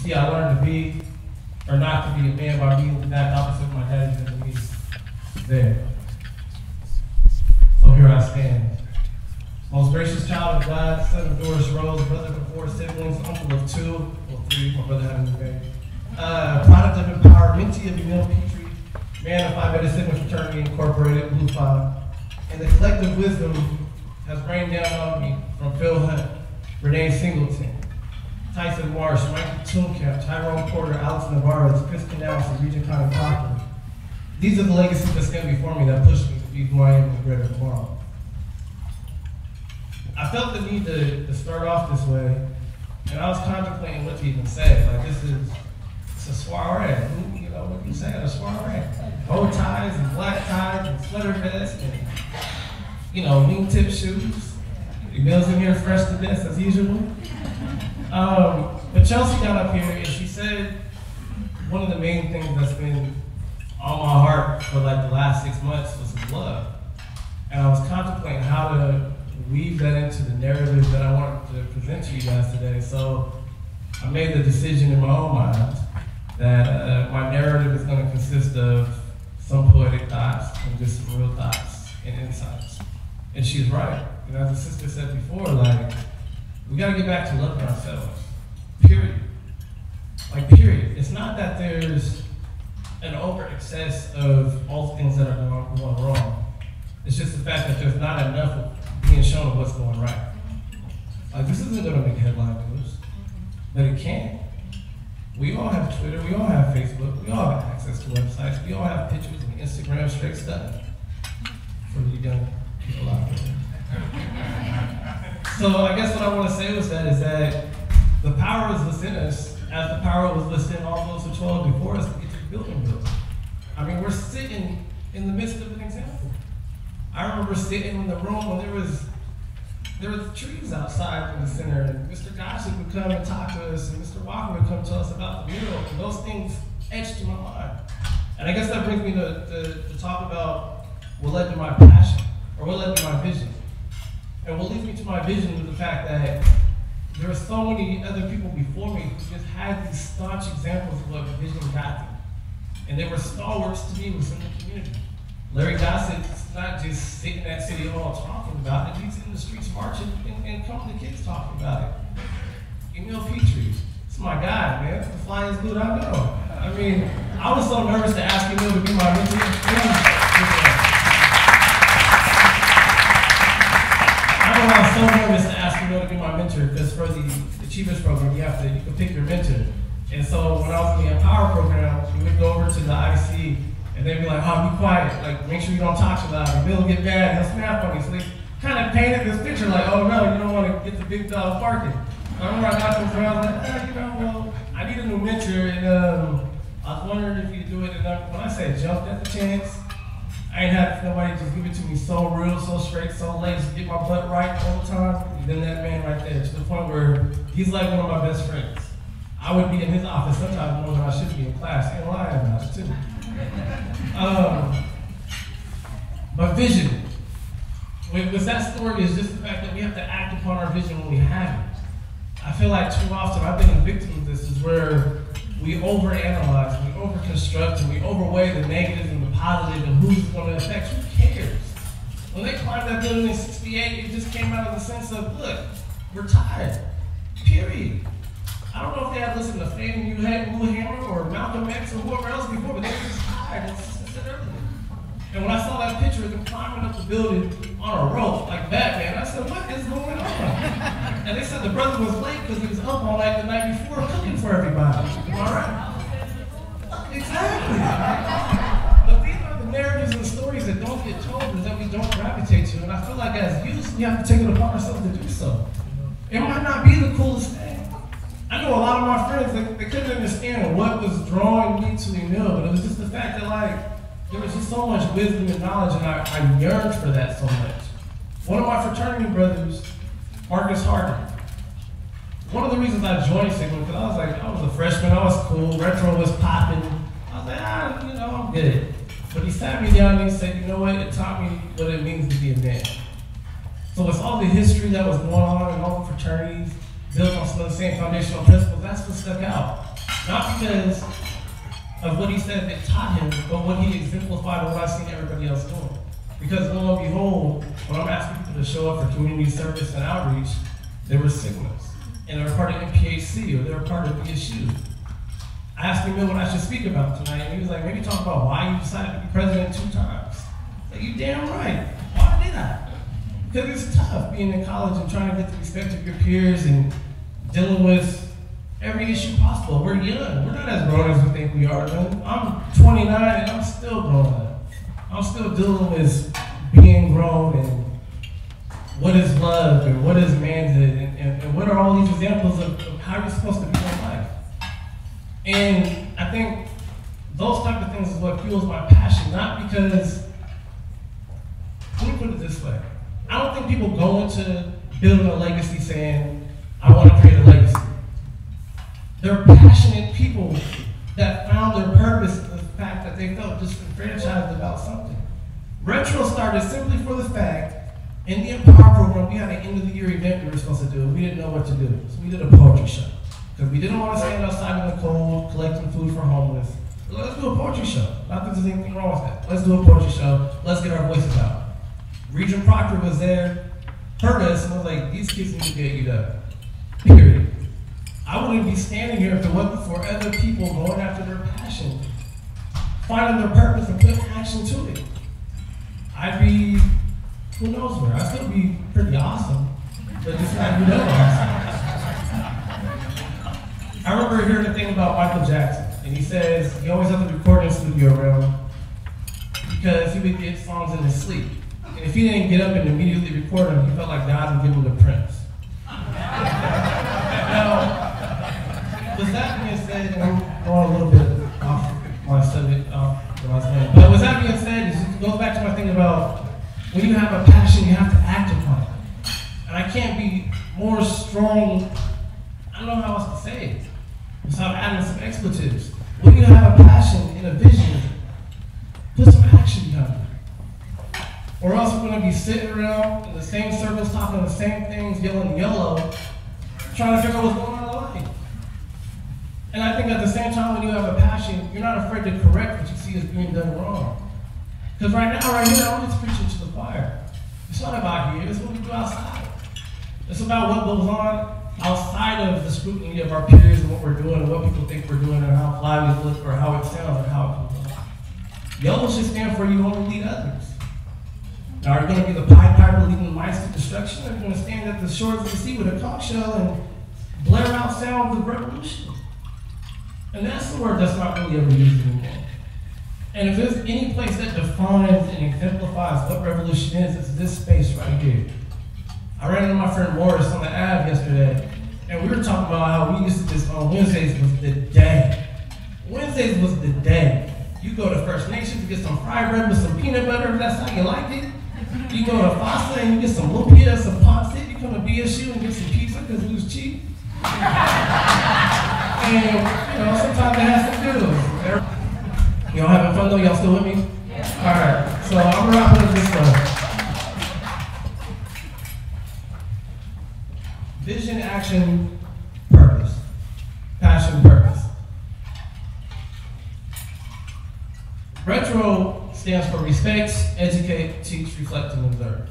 see, I learned to be, or not to be a man by being the exact opposite of my daddy than me there. So here I stand. Most gracious child of God, son of Doris Rose, brother of 4 siblings, uncle of 2, well 3, my brother having a baby. Product of Empowered, mentee of Emil Petrie, man of Phi Beta Sigma Fraternity Incorporated, Blue Phi. And the collective wisdom has rained down on me from Phil Hunt, Renee Singleton, Tyson Marsh, Michael Toonkamp, Tyrone Porter, Alex Navarez, Chris Canals, and Regent Connie Proctor. These are the legacies that stand before me that pushed me to be who I am in the greater tomorrow. I felt the need to start off this way, and I was contemplating what to even say. Like, it's a soiree. You know, what do you say at a soiree? Bow ties and black ties and sweater vests and, you know, wingtip shoes. Emil's in here fresh to death as usual. But Chelsea got up here and she said one of the main things that's been on my heart for like the last 6 months was love. And I was contemplating how to weave that into the narrative that I wanted to present to you guys today. So I made the decision in my own mind that my narrative is going to consist of some poetic thoughts and just some real thoughts and insights. And she's right. And as the sister said before, like, we got to get back to loving ourselves, period. Like, period. It's not that there's an over excess of all the things that are going wrong. It's just the fact that there's not enough of being shown of what's going right. Like, this isn't going to make headline news, but it can. We all have Twitter, we all have Facebook, we all have access to websites, we all have pictures and Instagram straight stuff for the young people out there. So I guess what I want to say with that is that the power is within us, as the power was within all those who toiled before us to get to the building built. I mean, we're sitting in the midst of an example. I remember sitting in the room when there was trees outside in the center, and Mr. Gossett would come and talk to us, and Mr. Walker would come tell us about the mural, and those things etched in my mind. And I guess that brings me to talk about what led to my passion, or what led to my vision. And what leads me to my vision is the fact that there are so many other people before me who just had these staunch examples of what vision got them. And they were stalwarts to me within the community. Larry Gossett's not just sitting at City Hall talking about it, he's in the streets marching and coming to kids talking about it. Emil Petrie, it's my guy, man. It's the flyest dude I know. I mean, I was so nervous to ask Emil to be my mentor. I was so nervous to ask Emil to be my mentor because for the Achievers program, you can pick your mentor. And so when I was in the Empower program, we would go over to the IC and they'd be like, oh, be quiet. Like, make sure you don't talk too loud. Emil will get mad, he'll snap on you. So they kind of painted this picture like, oh no, you don't want to get the big dog barking. I remember I got to him and I was like, well, I need a new mentor and I was wondering if you could do it. And when I say jumped at the chance, I ain't had nobody just give it to me so real, so straight, so lazy, get my butt right all the time. Then that man right there, to the point where he's like one of my best friends. I would be in his office sometimes more than I should be in class. Ain't lying about it too. My vision with that story is just the fact that we have to act upon our vision when we have it. I feel like too often I've been a victim of this, is where we overanalyze, we overconstruct, and we overweigh the negatives and the positive and who's going to affect. Who cares? When they climbed that building in '68, it just came out of the sense of, look, we're tired. Period. I don't know if they had listened to Fannie Lou Hammer or Malcolm X or whoever else before, but they were just tired. It's just early. And when I saw that picture of them climbing up the building on a rope like Batman, I said, what is going on? And they said the brother was late because he was up all night the night before cooking for everybody. Am I right? Exactly. But these are the narratives and stories that don't get told and that we don't gravitate to. And I feel like as youth, we have to take it upon ourselves to do so. It might not be the coolest thing. I know a lot of my friends, they couldn't understand what was drawing me to Emil, but it was just the fact that, like, there was just so much wisdom and knowledge, and I yearned for that so much. One of my fraternity brothers, Marcus Harden, one of the reasons I joined Sigma, because I was a freshman, I was cool, retro was popping. I was like, I'm good. But he sat me down and he said, you know what, it taught me what it means to be a man. So it's all the history that was going on in all the fraternities, built on some of the same foundational principles. That's what stuck out. Not because of what he said that taught him, but what he exemplified and what I've seen everybody else doing. Because lo and behold, when I'm asking people to show up for community service and outreach, they were signals. And they were part of MPHC or they were part of BSU. I asked him what I should speak about tonight, and he was like, maybe talk about why you decided to be president 2 times. Like, you damn right. Why did I? Because it's tough being in college and trying to get the respect of your peers and dealing with every issue possible. We're young. We're not as grown as we think we are. Man. I'm 29 and I'm still growing up. I'm still dealing with being grown and what is love and what is manhood and what are all these examples of how you're supposed to be in life. And I think those type of things is what fuels my passion, not because, let me put it this way. I don't think people go into building a legacy saying, I want to create a legacy. They're passionate people that found their purpose in the fact that they felt disenfranchised about something. Retro started simply for the fact, in the Empower program, we had an end of the year event we were supposed to do, and we didn't know what to do. So we did a poetry show. Because we didn't want to stand outside in the cold, collecting food for homeless. So let's do a poetry show. Not that there's anything wrong with that. Let's do a poetry show. Let's get our voices out. Regent Proctor was there, heard us, and was like, these kids need to get you up. Period. I wouldn't be standing here if it wasn't for other people going after their passion, finding their purpose and putting action to it. I'd be, who knows where. I'd still be pretty awesome, but just not who knows awesome. I remember hearing a thing about Michael Jackson, and he says he always had the recording studio around because he would get songs in his sleep. And if he didn't get up and immediately record them, he felt like God would give him the Prince. Now, with that being said, and I'm going a little bit off my subject, but with that being said, it goes back to my thing about when you have a passion, you have to act upon it. And I can't be more strong, I don't know how else to say it, without adding some expletives. When you have a passion and a vision, put some action behind it. Or else we're going to be sitting around in the same circles, talking the same things, yelling yellow, trying to figure out what's going on in life. And I think at the same time, when you have a passion, you're not afraid to correct what you see as being done wrong. Because right now, right here, I'm just preaching to the choir. It's not about here, it's what we do outside. It's about what goes on outside of the scrutiny of our peers and what we're doing and what people think we're doing and how fly we look or how it sounds or how it comes out. Yellow should stand for you only lead others. Now, are you going to be the Pied Piper leading the mice to destruction? Or are you going to stand at the shores of the sea with a conch shell and blare out sounds of revolution? And that's the word that's not really ever used anymore. And if there's any place that defines and exemplifies what revolution is, it's this space right here. I ran into my friend Morris on the Ave yesterday, and we were talking about how we used to just, on Wednesdays was the day. Wednesdays was the day. You go to First Nations, you get some fried bread with some peanut butter, if that's how you like it. You go to Fossa and you get some lumpia, some ponce. You come to BSU and get some pizza because it was cheap. And, you know, sometimes it has some deals. Y'all having fun though? Y'all still with me? Yeah. All right, so I'm gonna wrap it up this way. Vision, action, purpose. Passion, purpose. Retro stands for respect, educate, teach, reflect, and observe.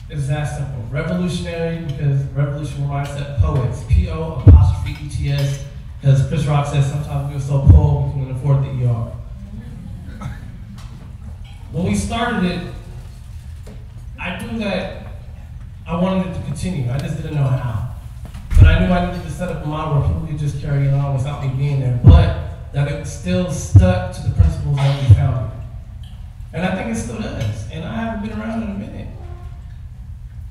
It's that simple. Revolutionary, because revolutionary mindset, poets, P-O''E-T-S, because Chris Rock says sometimes we were so poor we couldn't afford the ER. When we started it, I knew that I wanted it to continue. I just didn't know how. But I knew I needed to set up a model where people could just carry it on without me being there, but that it still stuck to the principles that we founded. And I think it still does. And I haven't been around in a minute.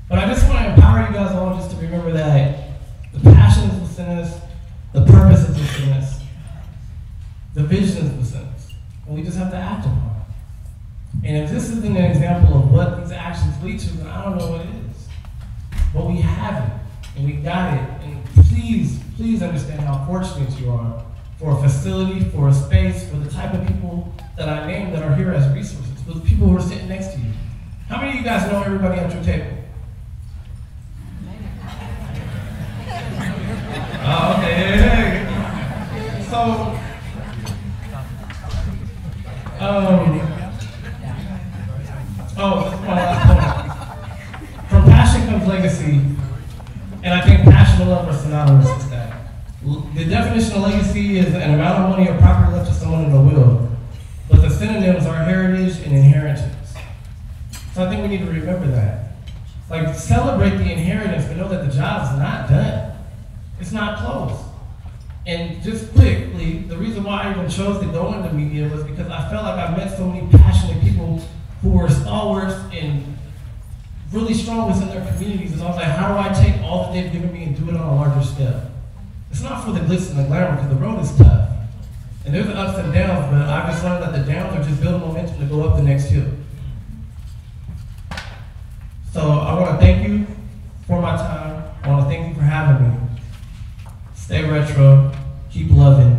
But I just want to empower you guys all just to remember that the passion is within us, the purpose is within us, the vision is within us, and we just have to act upon it. And if this isn't an example of what these actions lead to, then I don't know what it is. But we have it, and we got it, and please, please understand how fortunate you are for a facility, for a space, for the type of people that I named that are here as resources, for the people who are sitting next to you. How many of you guys know everybody at your table? legacy, and I think passion and love are synonymous with that. The definition of legacy is an amount of money or property left to someone in a will, but the synonyms are heritage and inheritance. So I think we need to remember that. Like, celebrate the inheritance, but know that the job's not done. It's not closed. And just quickly, the reason why I even chose to go into media was because I felt like I met so many passionate people who were stalwarts and really strong within their communities. And I was like, how do I take all that they've given me and do it on a larger scale? It's not for the glitz and the glamour, because the road is tough. And there's the ups and downs, but I've just learned that the downs are just building momentum to go up the next hill. So I want to thank you for my time. I want to thank you for having me. Stay retro, keep loving.